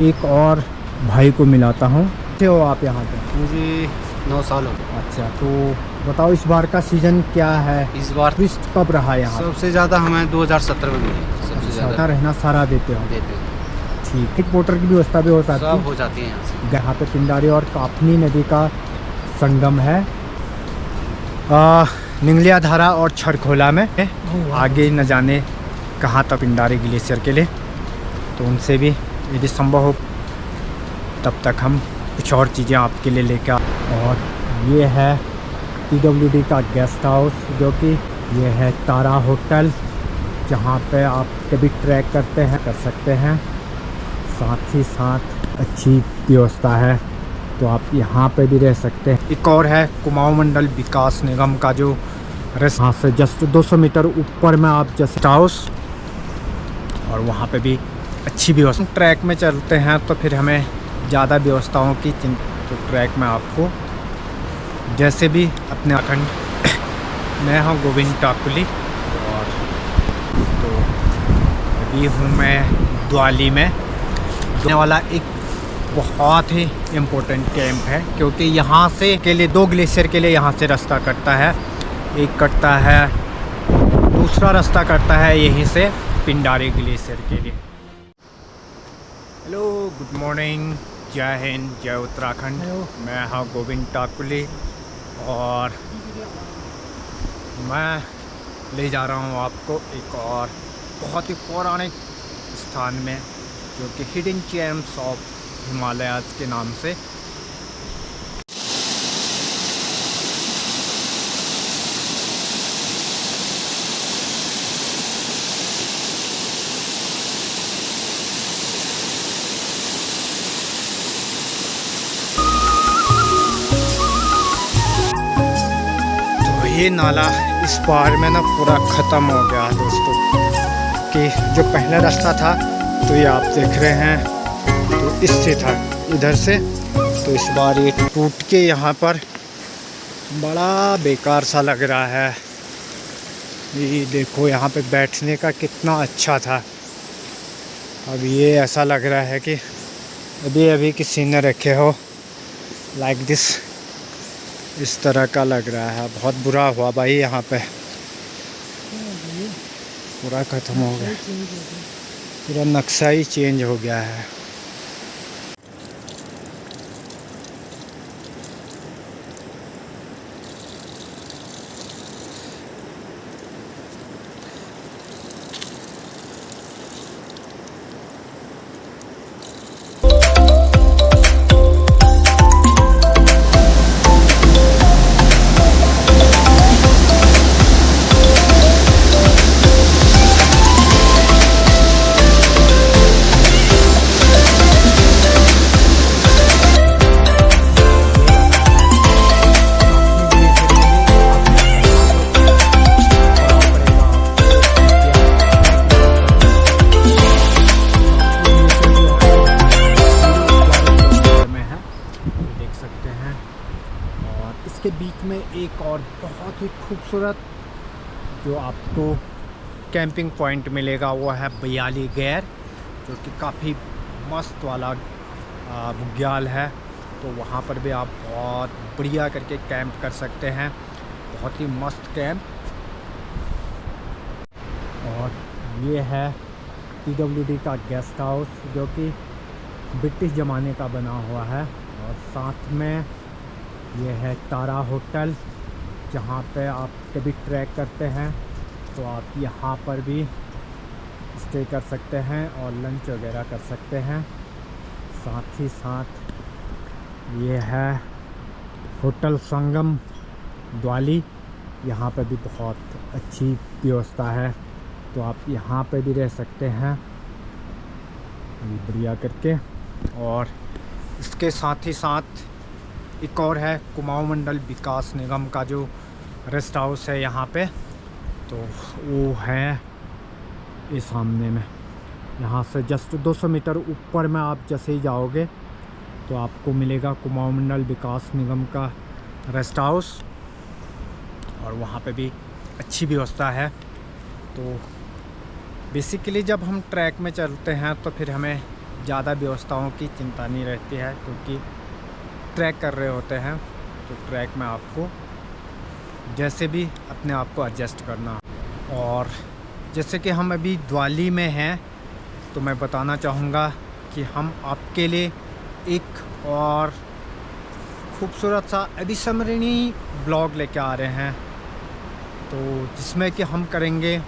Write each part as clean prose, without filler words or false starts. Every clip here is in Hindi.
एक और भाई को मिलाता हूँ। कैसे हो आप यहाँ पे? मुझे 9 साल हो गए। अच्छा, तो बताओ इस बार का सीज़न क्या है? इस बार टूरिस्ट कब रहा यहाँ? सबसे ज़्यादा हमें 2017 में मिली, सबसे अच्छा, ज़्यादा रहना सारा देते हो? देते हैं। ठीक। एक मोटर की व्यवस्था भी हो सकती सब है? हो जाती है यहाँ से। यहाँ पे पिंडारी और काफनी नदी का संगम है निंगलिया धारा और छरखोला में। आगे न जाने कहाँ तक पिंडारी ग्लेशियर के लिए, तो उनसे भी यदि संभव हो तब तक हम कुछ और चीज़ें आपके लिए लेकर। और ये है PWD का गेस्ट हाउस, जो कि ये है तारा होटल, जहाँ पे आप कभी ट्रैक करते हैं कर सकते हैं। साथ ही साथ अच्छी व्यवस्था है, तो आप यहाँ पे भी रह सकते हैं। एक और है कुमाऊं मंडल विकास निगम का जो रेस्ट हाउस से जस्ट 200 मीटर ऊपर में आप गेस्ट हाउस, और वहाँ पे भी अच्छी व्यवस्था। ट्रैक में चलते हैं तो फिर हमें ज़्यादा व्यवस्थाओं की चिंता, तो ट्रैक में आपको जैसे भी अपने अखंड मैं हूँ गोविंद टाकुली, और तो अभी हूँ मैं द्वाली में। आने वाला एक बहुत ही इम्पोर्टेंट कैंप है, क्योंकि यहाँ से के लिए 2 ग्लेशियर के लिए यहाँ से रास्ता कटता है। एक कटता है, दूसरा रास्ता कटता है यहीं से पिंडारी ग्लेशियर के लिए। हेलो, गुड मॉर्निंग, जय हिंद, जय उत्तराखंड। मैं हाँ गोविंद टाकुली, और मैं ले जा रहा हूँ आपको एक और बहुत ही पौराणिक स्थान में, जो कि हिडन चैम्प्स ऑफ हिमालयाज़ के नाम से। ये नाला इस पार में ना पूरा ख़त्म हो गया है दोस्तों, कि जो पहला रास्ता था तो ये आप देख रहे हैं, तो इससे था इधर से, तो इस बार ये टूट के यहाँ पर बड़ा बेकार सा लग रहा है। ये देखो यहाँ पे बैठने का कितना अच्छा था, अब ये ऐसा लग रहा है कि अभी किसी ने रखे हो लाइक दिस, इस तरह का लग रहा है। बहुत बुरा हुआ भाई, यहाँ पे पूरा ख़त्म हो गया, पूरा नक्शा ही चेंज हो गया है। इसके बीच में एक और बहुत ही खूबसूरत जो आपको कैंपिंग पॉइंट मिलेगा, वो है बयाली गैर, जो कि काफ़ी मस्त वाला बुग्याल है। तो वहाँ पर भी आप बहुत बढ़िया करके कैंप कर सकते हैं, बहुत ही मस्त कैंप। और ये है PWD का गेस्ट हाउस, जो कि ब्रिटिश ज़माने का बना हुआ है। और साथ में ये है तारा होटल, जहाँ पे आप कभी ट्रैक करते हैं तो आप यहाँ पर भी स्टे कर सकते हैं और लंच वगैरह कर सकते हैं। साथ ही साथ ये है होटल संगम द्वाली, यहाँ पे भी बहुत अच्छी व्यवस्था है, तो आप यहाँ पे भी रह सकते हैं ये बढ़िया करके। और इसके साथ ही साथ एक और है कुमाऊं मंडल विकास निगम का जो रेस्ट हाउस है यहाँ पे, तो वो है ये सामने में। यहाँ से जस्ट 200 मीटर ऊपर में आप जैसे ही जाओगे तो आपको मिलेगा कुमाऊं मंडल विकास निगम का रेस्ट हाउस, और वहाँ पे भी अच्छी व्यवस्था है। तो बेसिकली जब हम ट्रैक में चलते हैं तो फिर हमें ज़्यादा व्यवस्थाओं की चिंता नहीं रहती है, क्योंकि ट्रैक कर रहे होते हैं तो ट्रैक में आपको जैसे भी अपने आप को एडजस्ट करना। और जैसे कि हम अभी दिवाली में हैं तो मैं बताना चाहूँगा कि हम आपके लिए एक और खूबसूरत सा अविस्मरणीय ब्लॉग लेके आ रहे हैं, तो जिसमें कि हम करेंगे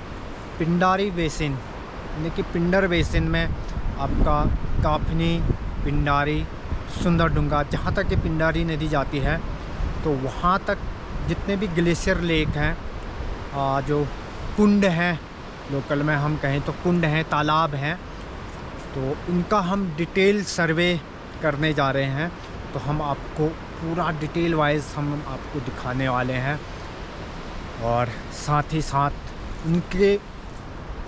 पिंडारी बेसिन, यानी कि पिंडर बेसिन में आपका काफनी, पिंडारी, सुंदरडुंगा, जहाँ तक कि पिंडारी नदी जाती है तो वहाँ तक जितने भी ग्लेशियर लेक हैं, जो कुंड हैं, लोकल में हम कहें तो कुंड हैं, तालाब हैं, तो इनका हम डिटेल सर्वे करने जा रहे हैं। तो हम आपको पूरा डिटेल वाइज हम आपको दिखाने वाले हैं और साथ ही साथ उनके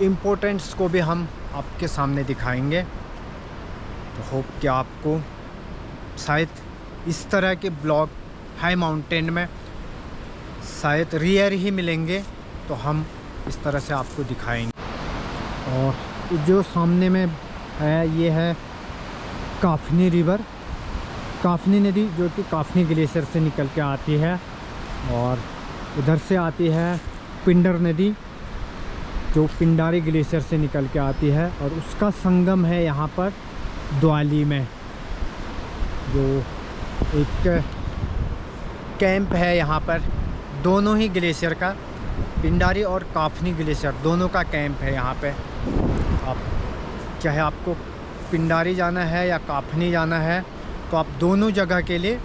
इम्पोर्टेंस को भी हम आपके सामने दिखाएंगे। तो होप कि आपको शायद इस तरह के ब्लॉग हाई माउंटेन में शायद रेयर ही मिलेंगे, तो हम इस तरह से आपको दिखाएंगे। और जो सामने में है ये है काफनी रिवर, काफनी नदी, जो कि काफनी ग्लेशियर से निकल के आती है, और उधर से आती है पिंडर नदी जो पिंडारी ग्लेशियर से निकल के आती है, और उसका संगम है यहाँ पर दिवाली में, जो एक कैंप है यहाँ पर। दोनों ही ग्लेशियर का, पिंडारी और काफनी ग्लेशियर दोनों का कैंप है यहाँ पे। आप चाहे आपको पिंडारी जाना है या काफनी जाना है तो आप दोनों जगह के लिए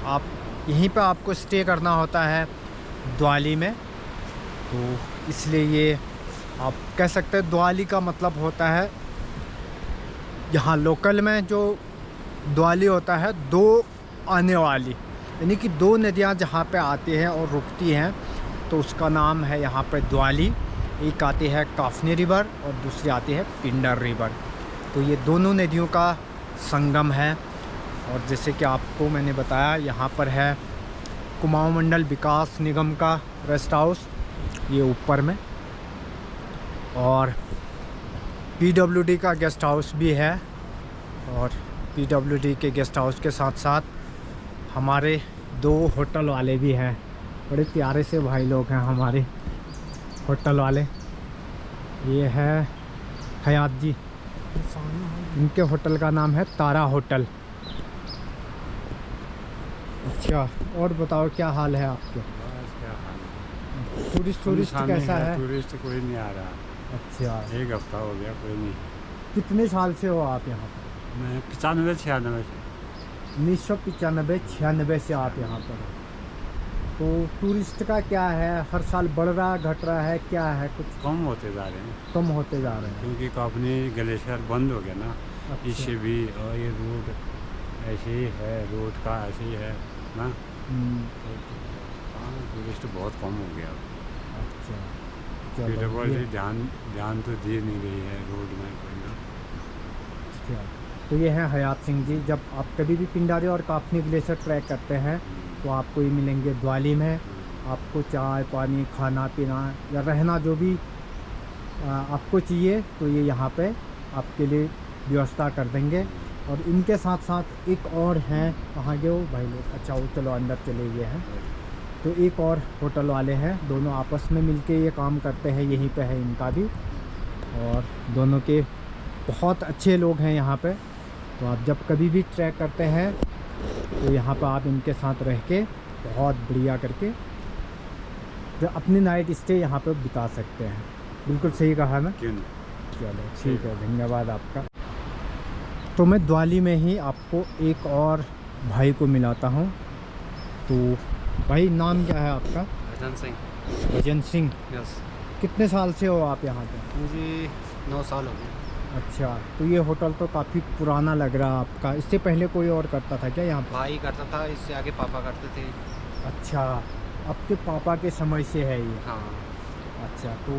आप यहीं पे आपको स्टे करना होता है दिवाली में। तो इसलिए ये आप कह सकते हैं दिवाली का मतलब होता है, यहाँ लोकल में जो दिवाली होता है दो आने वाली, यानी कि दो नदियाँ जहाँ पे आती हैं और रुकती हैं, तो उसका नाम है यहाँ पे दिवाली। एक आती है काफनी रिवर और दूसरी आती है पिंडर रिवर। तो ये दोनों नदियों का संगम है। और जैसे कि आपको मैंने बताया, यहाँ पर है कुमाऊं मंडल विकास निगम का रेस्ट हाउस, ये ऊपर में, और पीडब्ल्यूडी का गेस्ट हाउस भी है। और पीडब्ल्यूडी के गेस्ट हाउस के साथ साथ हमारे दो होटल वाले भी हैं, बड़े प्यारे से भाई लोग हैं हमारे होटल वाले। ये है हयात जी, इनके होटल का नाम है तारा होटल। अच्छा, और बताओ क्या हाल है आपके? बस क्या हाल है? टूरिस्ट कैसा है? टूरिस्ट कोई नहीं आ रहा। अच्छा, एक हफ्ता हो गया कोई नहीं। कितने साल से हो आप यहाँ पर? मैं 95-96 से। 1995-96 से आप यहाँ पर हो। तो टूरिस्ट का क्या है, हर साल बढ़ रहा घट रहा है, क्या है? कुछ कम होते जा रहे हैं, कम होते जा रहे हैं क्योंकि काफनी ग्लेशियर बंद हो गया ना। अच्छा। इससे भी, और ये रोड ऐसे ही है, रोड का ऐसे ही है ना। तो हाँ, टूरिस्ट बहुत कम हो गया। अच्छा, चलो, पीडब्ल्यूडी ध्यान तो दे नहीं रही है रोड में कोई ना। अच्छा। तो ये है हयात सिंह जी। जब आप कभी भी पिंडारी और काफनी ग्लेशियर ट्रैक करते हैं तो आपको ये मिलेंगे दिवाली में। आपको चाय पानी, खाना पीना या रहना जो भी आपको चाहिए, तो ये यहाँ पे आपके लिए व्यवस्था कर देंगे। और इनके साथ साथ एक और हैं, कहाँ गए वो भाई लोग? अच्छा, वो चलो अंदर चले गए हैं। तो एक और होटल वाले हैं, दोनों आपस में मिलके ये काम करते हैं, यहीं पे है इनका भी। और दोनों के बहुत अच्छे लोग हैं यहाँ पे। तो आप जब कभी भी ट्रैक करते हैं तो यहाँ पर आप इनके साथ रह के बहुत बढ़िया करके जो अपनी नाइट स्टे यहाँ पे बिता सकते हैं। बिल्कुल सही कहा ना? क्यों नहीं? चलो ठीक है, धन्यवाद आपका। तो मैं दिवाली में ही आपको एक और भाई को मिलाता हूँ। तो भाई, नाम क्या है आपका? भजन सिंह। भजन सिंह। यस। कितने साल से हो आप यहाँ पे? मुझे 9 साल हो गए। अच्छा, तो ये होटल तो काफ़ी पुराना लग रहा है आपका। इससे पहले कोई और करता था क्या यहाँ पे? भाई करता था, इससे आगे पापा करते थे। अच्छा, आपके पापा के समय से है ये? हाँ। अच्छा, तो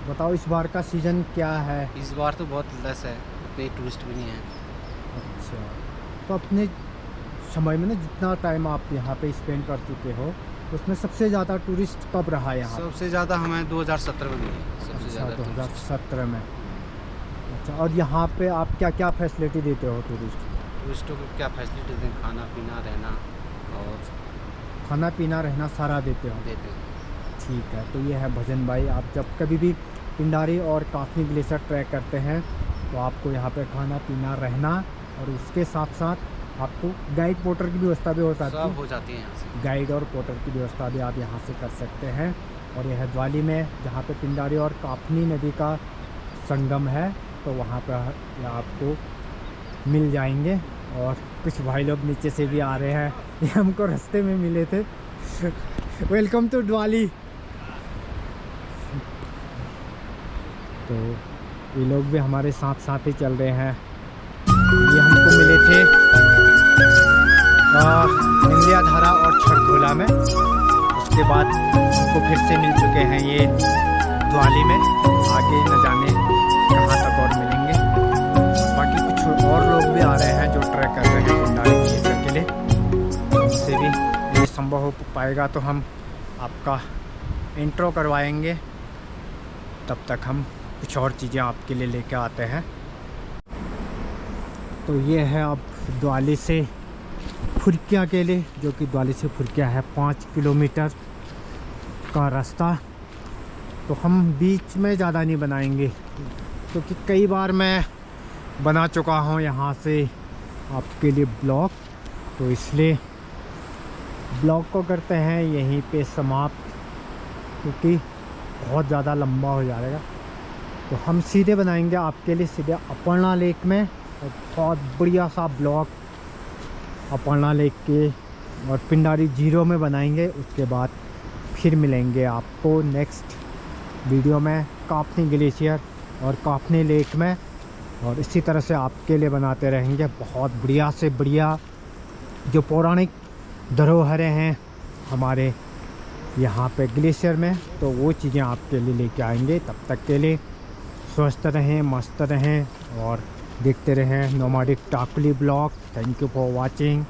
बताओ इस बार का सीज़न क्या है? इस बार तो बहुत लेस है, कोई टूरिस्ट भी नहीं है। अच्छा, तो अपने समय में ना जितना टाइम आप यहाँ पे स्पेंड कर चुके हो, तो उसमें सबसे ज़्यादा टूरिस्ट कब रहा है यहाँ? सबसे ज़्यादा हमें 2017 में मिली, सबसे अच्छा, ज़्यादा टूरिस्ट। 2017 में। अच्छा, और यहाँ पे आप क्या क्या फैसिलिटी देते हो टूरिस्ट? टूरिस्टों को क्या फैसिलिटी दें, खाना पीना रहना और खाना पीना रहना सारा देते हो? देते हैं। ठीक है, तो ये है भजन भाई। आप जब कभी भी पिंडारी और काफनी ग्लेशियर ट्रैक करते हैं तो आपको यहाँ पे खाना पीना रहना और उसके साथ साथ आपको गाइड पोर्टर की व्यवस्था भी हो सकती सब है। हो जाती है यहाँ से। गाइड और पोर्टर की व्यवस्था भी आप यहाँ से कर सकते हैं। और यह है द्वाली में, जहाँ पे पिंडारी और काफनी नदी का संगम है, तो वहाँ पर आपको मिल जाएंगे। और कुछ भाई लोग नीचे से भी आ रहे हैं, ये हमको रास्ते में मिले थे। वेलकम टू द्वाली। तो ये लोग भी हमारे साथ साथ ही चल रहे हैं। ये हमको मिले थे निंदिया धारा और छरखोला में, उसके बाद हमको फिर से मिल चुके हैं ये द्वाली में। आगे न जाने कहाँ तक और मिलेंगे। बाकी कुछ और लोग भी आ रहे हैं जो ट्रैक कर रहे हैं पिंडारी ग्लेशियर के लिए। उनसे भी यदि संभव हो पाएगा तो हम आपका इंट्रो करवाएंगे। तब तक हम कुछ और चीज़ें आपके लिए लेके आते हैं। तो ये है अब द्वाली से फुरकिया के लिए, जो कि द्वाली से फुरकिया है 5 किलोमीटर का रास्ता। तो हम बीच में ज़्यादा नहीं बनाएंगे, क्योंकि कई बार मैं बना चुका हूँ यहाँ से आपके लिए ब्लॉग, तो इसलिए ब्लॉग को करते हैं यहीं पे समाप्त, क्योंकि बहुत ज़्यादा लंबा हो जाएगा। तो हम सीधे बनाएंगे आपके लिए सीधे अपर्णा लेक में, और बहुत बढ़िया सा ब्लॉग अपर्णा लेक के और पिंडारी जीरो में बनाएंगे। उसके बाद फिर मिलेंगे आपको नेक्स्ट वीडियो में काफनी ग्लेशियर और काफनी लेक में, और इसी तरह से आपके लिए बनाते रहेंगे बहुत बढ़िया से बढ़िया जो पौराणिक धरोहरें हैं हमारे यहाँ पे ग्लेशियर में, तो वो चीज़ें आपके लिए लेके आएंगे। तब तक के लिए स्वस्थ रहें, मस्त रहें और देखते रहें नोमैडिक टाकुली blog. Thank you for watching.